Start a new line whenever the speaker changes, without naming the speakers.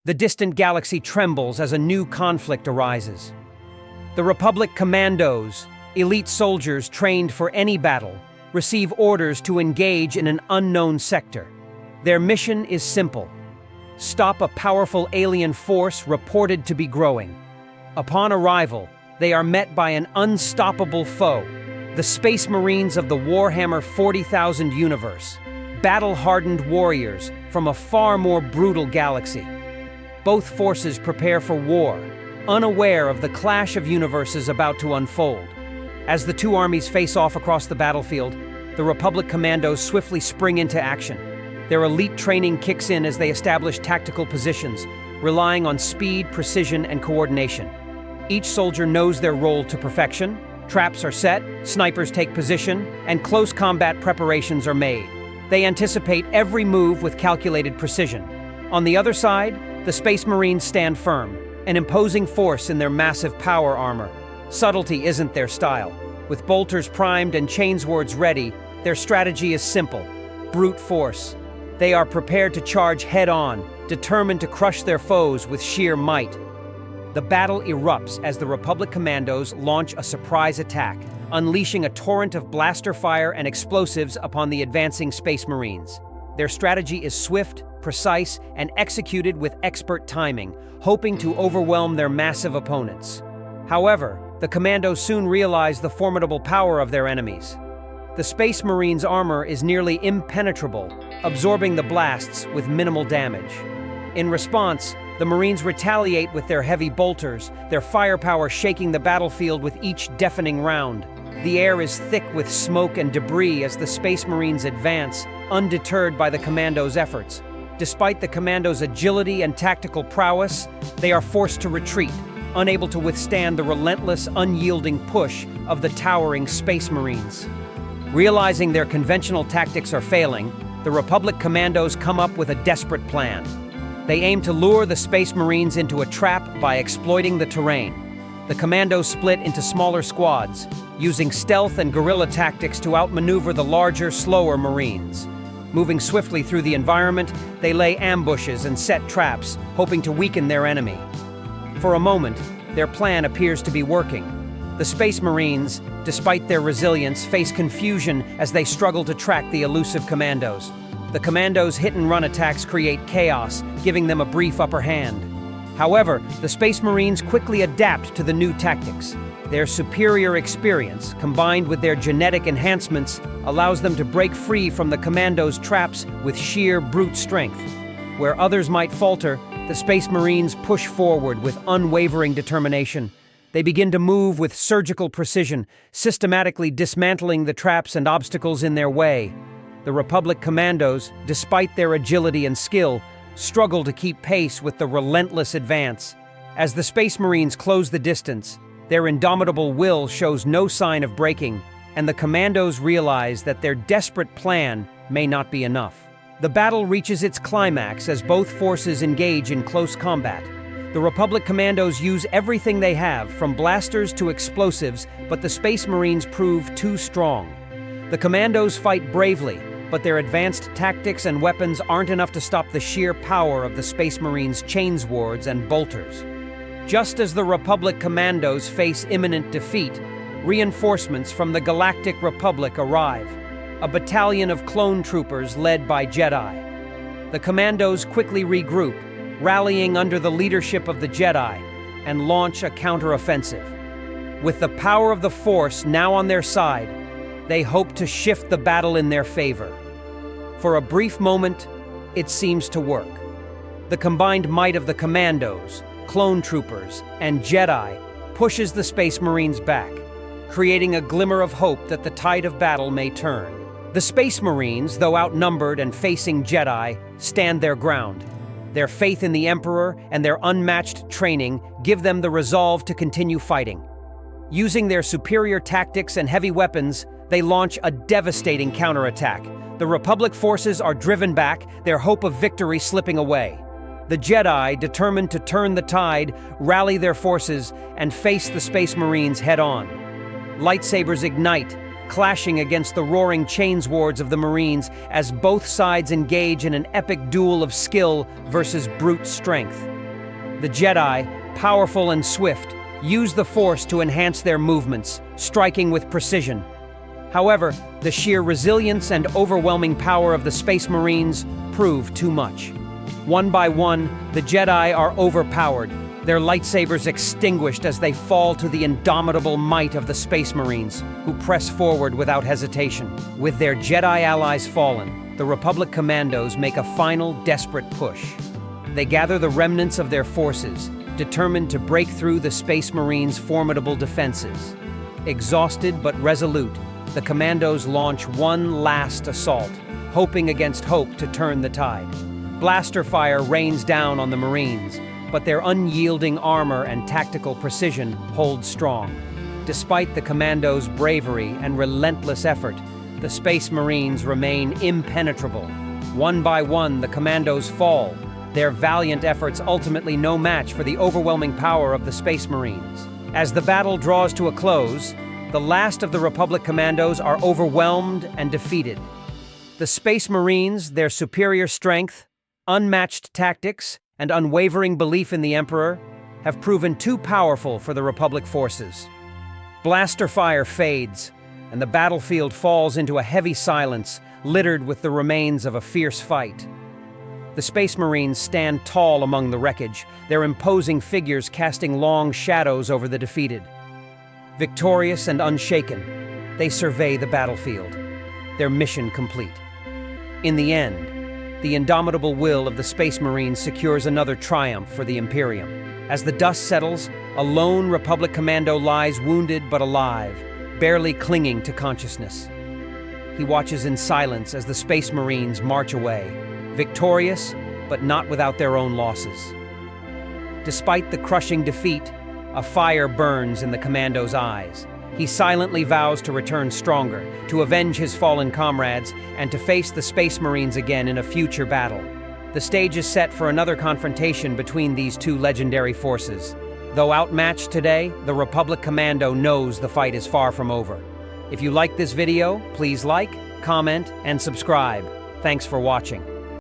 The distant galaxy trembles as a new conflict arises. The Republic Commandos, elite soldiers trained for any battle, receive orders to engage in an unknown sector. Their mission is simple: stop a powerful alien force reported to be growing. Upon arrival, they are met by an unstoppable foe, the Space Marines of the Warhammer 40,000 universe, battle-hardened warriors from a far more brutal galaxy. Both forces prepare for war, unaware of the clash of universes about to unfold. As the two armies face off across the battlefield, the Republic Commandos swiftly spring into action. Their elite training kicks in as they establish tactical positions, relying on speed, precision, and coordination. Each soldier knows their role to perfection. Traps are set, snipers take position, and close combat preparations are made. They anticipate every move with calculated precision. On the other side, the Space Marines stand firm, an imposing force in their massive power armor. Subtlety isn't their style. With bolters primed and chainswords ready, their strategy is simple: brute force. They are prepared to charge head-on, determined to crush their foes with sheer might. The battle erupts as the Republic Commandos launch a surprise attack, unleashing a torrent of blaster fire and explosives upon the advancing Space Marines. Their strategy is swift, precise, and executed with expert timing, hoping to overwhelm their massive opponents. However, the Commandos soon realize the formidable power of their enemies. The Space Marines' armor is nearly impenetrable, absorbing the blasts with minimal damage. In response, the Marines retaliate with their heavy bolters, their firepower shaking the battlefield with each deafening round. The air is thick with smoke and debris as the Space Marines advance, undeterred by the Commandos' efforts. Despite the Commandos' agility and tactical prowess, they are forced to retreat, unable to withstand the relentless, unyielding push of the towering Space Marines. Realizing their conventional tactics are failing, the Republic Commandos come up with a desperate plan. They aim to lure the Space Marines into a trap by exploiting the terrain. The Commandos split into smaller squads, using stealth and guerrilla tactics to outmaneuver the larger, slower Marines. Moving swiftly through the environment, they lay ambushes and set traps, hoping to weaken their enemy. For a moment, their plan appears to be working. The Space Marines, despite their resilience, face confusion as they struggle to track the elusive Commandos. The Commandos' hit-and-run attacks create chaos, giving them a brief upper hand. However, the Space Marines quickly adapt to the new tactics. Their superior experience, combined with their genetic enhancements, allows them to break free from the Commandos' traps with sheer brute strength. Where others might falter, the Space Marines push forward with unwavering determination. They begin to move with surgical precision, systematically dismantling the traps and obstacles in their way. The Republic Commandos, despite their agility and skill, struggle to keep pace with the relentless advance. As the Space Marines close the distance, their indomitable will shows no sign of breaking, and the Commandos realize that their desperate plan may not be enough. The battle reaches its climax as both forces engage in close combat. The Republic Commandos use everything they have, from blasters to explosives, but the Space Marines prove too strong. The Commandos fight bravely, but their advanced tactics and weapons aren't enough to stop the sheer power of the Space Marines' chainswords and bolters. Just as the Republic Commandos face imminent defeat, reinforcements from the Galactic Republic arrive, a battalion of clone troopers led by Jedi. The Commandos quickly regroup, rallying under the leadership of the Jedi, and launch a counteroffensive. With the power of the Force now on their side, they hope to shift the battle in their favor. For a brief moment, it seems to work. The combined might of the Commandos, clone troopers, and Jedi pushes the Space Marines back, creating a glimmer of hope that the tide of battle may turn. The Space Marines, though outnumbered and facing Jedi, stand their ground. Their faith in the Emperor and their unmatched training give them the resolve to continue fighting. Using their superior tactics and heavy weapons, they launch a devastating counterattack. The Republic forces are driven back, their hope of victory slipping away. The Jedi, determined to turn the tide, rally their forces and face the Space Marines head-on. Lightsabers ignite, clashing against the roaring chainswords of the Marines as both sides engage in an epic duel of skill versus brute strength. The Jedi, powerful and swift, use the Force to enhance their movements, striking with precision. However, the sheer resilience and overwhelming power of the Space Marines prove too much. One by one, the Jedi are overpowered, their lightsabers extinguished as they fall to the indomitable might of the Space Marines, who press forward without hesitation. With their Jedi allies fallen, the Republic Commandos make a final, desperate push. They gather the remnants of their forces, determined to break through the Space Marines' formidable defenses. Exhausted but resolute, the Commandos launch one last assault, hoping against hope to turn the tide. Blaster fire rains down on the Marines, but their unyielding armor and tactical precision hold strong. Despite the Commandos' bravery and relentless effort, the Space Marines remain impenetrable. One by one, the Commandos fall, their valiant efforts ultimately no match for the overwhelming power of the Space Marines. As the battle draws to a close, the last of the Republic Commandos are overwhelmed and defeated. The Space Marines, their superior strength, unmatched tactics, and unwavering belief in the Emperor have proven too powerful for the Republic forces. Blaster fire fades, and the battlefield falls into a heavy silence littered with the remains of a fierce fight. The Space Marines stand tall among the wreckage, their imposing figures casting long shadows over the defeated. Victorious and unshaken, they survey the battlefield, their mission complete. In the end, the indomitable will of the Space Marines secures another triumph for the Imperium. As the dust settles, a lone Republic Commando lies wounded but alive, barely clinging to consciousness. He watches in silence as the Space Marines march away, victorious but not without their own losses. Despite the crushing defeat, a fire burns in the Commando's eyes. He silently vows to return stronger, to avenge his fallen comrades, and to face the Space Marines again in a future battle. The stage is set for another confrontation between these two legendary forces. Though outmatched today, the Republic Commando knows the fight is far from over. If you like this video, please like, comment, and subscribe. Thanks for watching.